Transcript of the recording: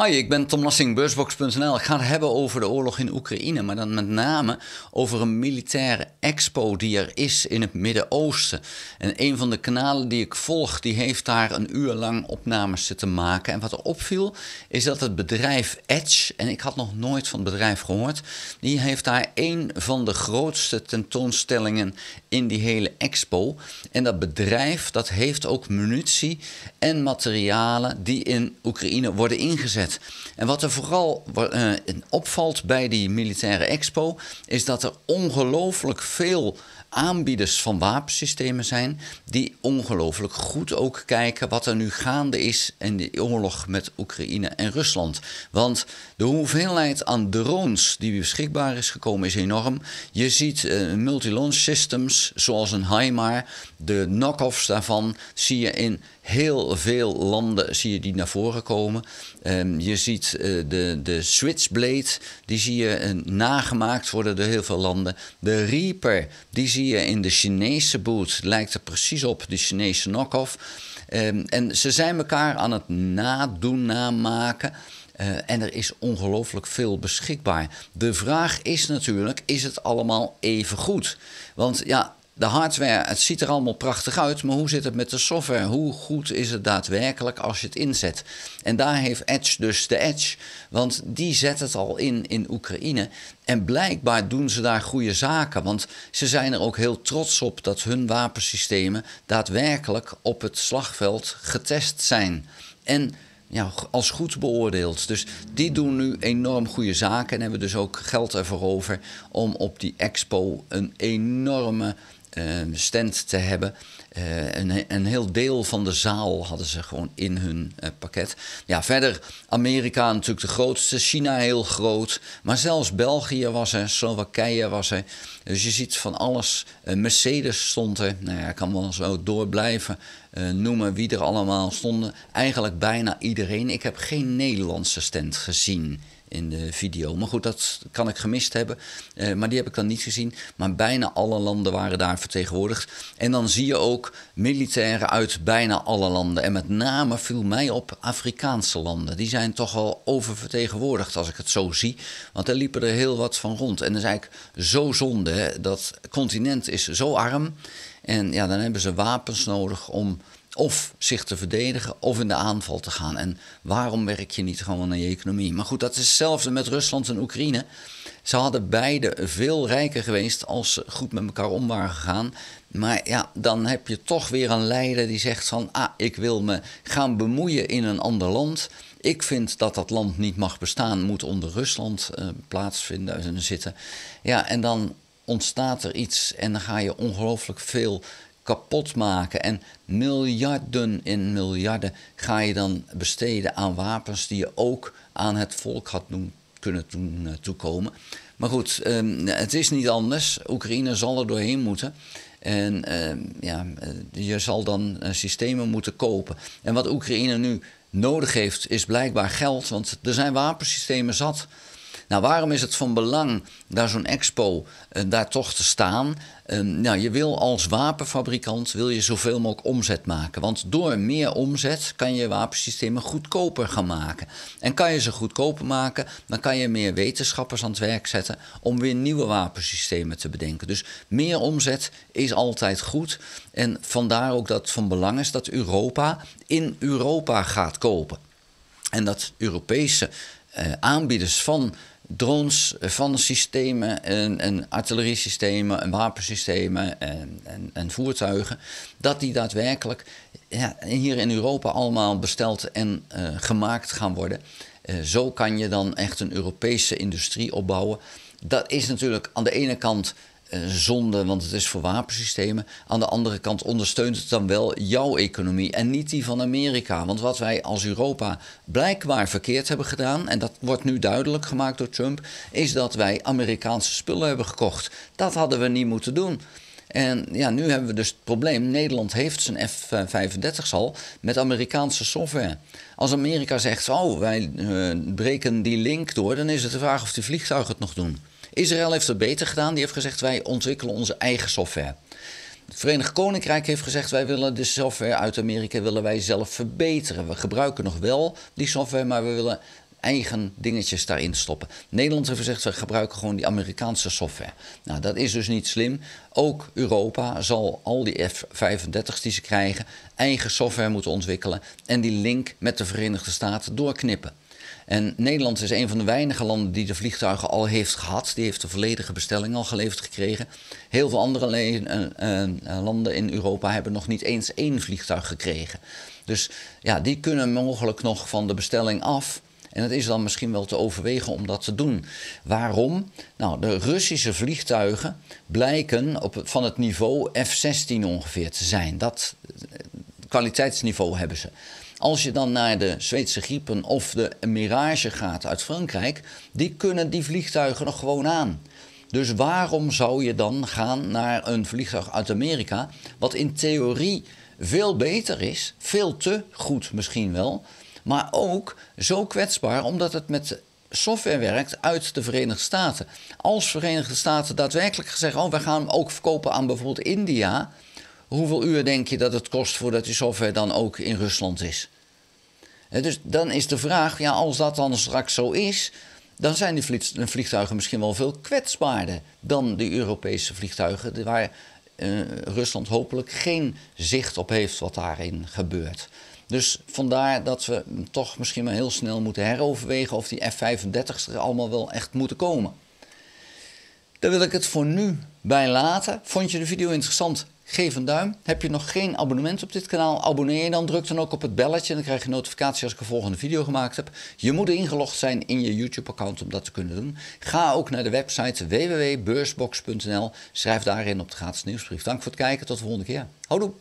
Hi, ik ben Tom Lassing, Beursbox.nl. Ik ga het hebben over de oorlog in Oekraïne, maar dan met name over een militaire expo die er is in het Midden-Oosten. En een van de kanalen die ik volg, die heeft daar een uur lang opnames zitten maken. En wat er opviel, is dat het bedrijf Edge, en ik had nog nooit van het bedrijf gehoord, die heeft daar een van de grootste tentoonstellingen in die hele expo. En dat bedrijf, dat heeft ook munitie en materialen die in Oekraïne worden ingezet. En wat er vooral opvalt bij die militaire expo, is dat er ongelooflijk veel aanbieders van wapensystemen zijn die ongelooflijk goed ook kijken wat er nu gaande is in de oorlog met Oekraïne en Rusland. Want de hoeveelheid aan drones die beschikbaar is gekomen is enorm. Je ziet multi-launch systems zoals een HIMARS, de knock-offs daarvan zie je in heel veel landen zie je die naar voren komen. Je ziet de Switchblade, die zie je nagemaakt worden door heel veel landen. De Reaper, die zie je in de Chinese boot, lijkt er precies op, de Chinese knock-off. En ze zijn elkaar aan het namaken. En er is ongelooflijk veel beschikbaar. De vraag is natuurlijk, is het allemaal even goed? Want ja, de hardware, het ziet er allemaal prachtig uit, maar hoe zit het met de software? Hoe goed is het daadwerkelijk als je het inzet? En daar heeft Edge dus de edge, want die zet het al in Oekraïne. En blijkbaar doen ze daar goede zaken, want ze zijn er ook heel trots op dat hun wapensystemen daadwerkelijk op het slagveld getest zijn. En ja, als goed beoordeeld. Dus die doen nu enorm goede zaken en hebben dus ook geld ervoor over om op die expo een enorme stand te hebben. Een heel deel van de zaal hadden ze gewoon in hun pakket. Ja, verder Amerika natuurlijk de grootste, China heel groot, maar zelfs België was er, Slowakije was er. Dus je ziet van alles. Mercedes stond er, nou ja, ik kan wel zo door blijven noemen wie er allemaal stonden. Eigenlijk bijna iedereen. Ik heb geen Nederlandse stand gezien in de video. Maar goed, dat kan ik gemist hebben. Maar die heb ik dan niet gezien. Maar bijna alle landen waren daar vertegenwoordigd. En dan zie je ook militairen uit bijna alle landen. En met name viel mij op Afrikaanse landen. Die zijn toch wel oververtegenwoordigd als ik het zo zie. Want er liepen er heel wat van rond. En dat is eigenlijk zo zonde. Hè? Dat continent is zo arm. En ja, dan hebben ze wapens nodig om of zich te verdedigen of in de aanval te gaan. En waarom werk je niet gewoon aan je economie? Maar goed, dat is hetzelfde met Rusland en Oekraïne. Ze hadden beide veel rijker geweest als ze goed met elkaar om waren gegaan. Maar ja, dan heb je toch weer een leider die zegt van, ik wil me gaan bemoeien in een ander land. Ik vind dat dat land niet mag bestaan, moet onder Rusland plaatsvinden en zitten. Ja, en dan ontstaat er iets en dan ga je ongelooflijk veel kapot maken. En miljarden in miljarden ga je dan besteden aan wapens die je ook aan het volk had kunnen doen toekomen. Maar goed, het is niet anders. Oekraïne zal er doorheen moeten. En je zal dan systemen moeten kopen. En wat Oekraïne nu nodig heeft, is blijkbaar geld. Want er zijn wapensystemen zat. Nou, waarom is het van belang daar zo'n expo daar toch te staan? Je wil als wapenfabrikant zoveel mogelijk omzet maken. Want door meer omzet kan je wapensystemen goedkoper gaan maken. En kan je ze goedkoper maken, dan kan je meer wetenschappers aan het werk zetten om weer nieuwe wapensystemen te bedenken. Dus meer omzet is altijd goed. En vandaar ook dat het van belang is dat Europa in Europa gaat kopen. En dat Europese aanbieders van drones, van systemen en artilleriesystemen en wapensystemen en voertuigen, dat die daadwerkelijk hier in Europa allemaal besteld en gemaakt gaan worden. Zo kan je dan echt een Europese industrie opbouwen. Dat is natuurlijk aan de ene kant zonde, want het is voor wapensystemen. Aan de andere kant ondersteunt het dan wel jouw economie en niet die van Amerika. Want wat wij als Europa blijkbaar verkeerd hebben gedaan, en dat wordt nu duidelijk gemaakt door Trump, is dat wij Amerikaanse spullen hebben gekocht. Dat hadden we niet moeten doen. En ja, nu hebben we dus het probleem, Nederland heeft zijn F-35 al met Amerikaanse software. Als Amerika zegt, wij breken die link door, dan is het de vraag of die vliegtuigen het nog doen. Israël heeft het beter gedaan. Die heeft gezegd, wij ontwikkelen onze eigen software. Het Verenigd Koninkrijk heeft gezegd, wij willen de software uit Amerika zelf verbeteren. We gebruiken nog wel die software, maar we willen eigen dingetjes daarin stoppen. Nederland heeft gezegd, we gebruiken gewoon die Amerikaanse software. Nou, dat is dus niet slim. Ook Europa zal al die F-35's die ze krijgen eigen software moeten ontwikkelen en die link met de Verenigde Staten doorknippen. En Nederland is een van de weinige landen die de vliegtuigen al heeft gehad. Die heeft de volledige bestelling al geleverd gekregen. Heel veel andere landen in Europa hebben nog niet eens 1 vliegtuig gekregen. Dus ja, die kunnen mogelijk nog van de bestelling af. En het is dan misschien wel te overwegen om dat te doen. Waarom? Nou, de Russische vliegtuigen blijken van het niveau F-16 ongeveer te zijn. Dat kwaliteitsniveau hebben ze. Als je dan naar de Zweedse Gripen of de Mirage gaat uit Frankrijk, die kunnen die vliegtuigen nog gewoon aan. Dus waarom zou je dan gaan naar een vliegtuig uit Amerika, wat in theorie veel beter is, veel te goed misschien wel, maar ook zo kwetsbaar omdat het met software werkt uit de Verenigde Staten. Als Verenigde Staten daadwerkelijk zeggen, oh, we gaan hem ook verkopen aan bijvoorbeeld India, hoeveel uur denk je dat het kost voordat die software dan ook in Rusland is? Dus dan is de vraag, ja, als dat dan straks zo is, dan zijn die vliegtuigen misschien wel veel kwetsbaarder dan die Europese vliegtuigen, waar Rusland hopelijk geen zicht op heeft wat daarin gebeurt. Dus vandaar dat we toch misschien maar heel snel moeten heroverwegen of die F-35's er allemaal wel echt moeten komen. Daar wil ik het voor nu bij laten. Vond je de video interessant? Geef een duim. Heb je nog geen abonnement op dit kanaal? Abonneer je dan. Druk dan ook op het belletje. En dan krijg je notificatie als ik een volgende video gemaakt heb. Je moet ingelogd zijn in je YouTube-account om dat te kunnen doen. Ga ook naar de website www.beursbox.nl. Schrijf daarin op de gratis nieuwsbrief. Dank voor het kijken. Tot de volgende keer. Houdoe.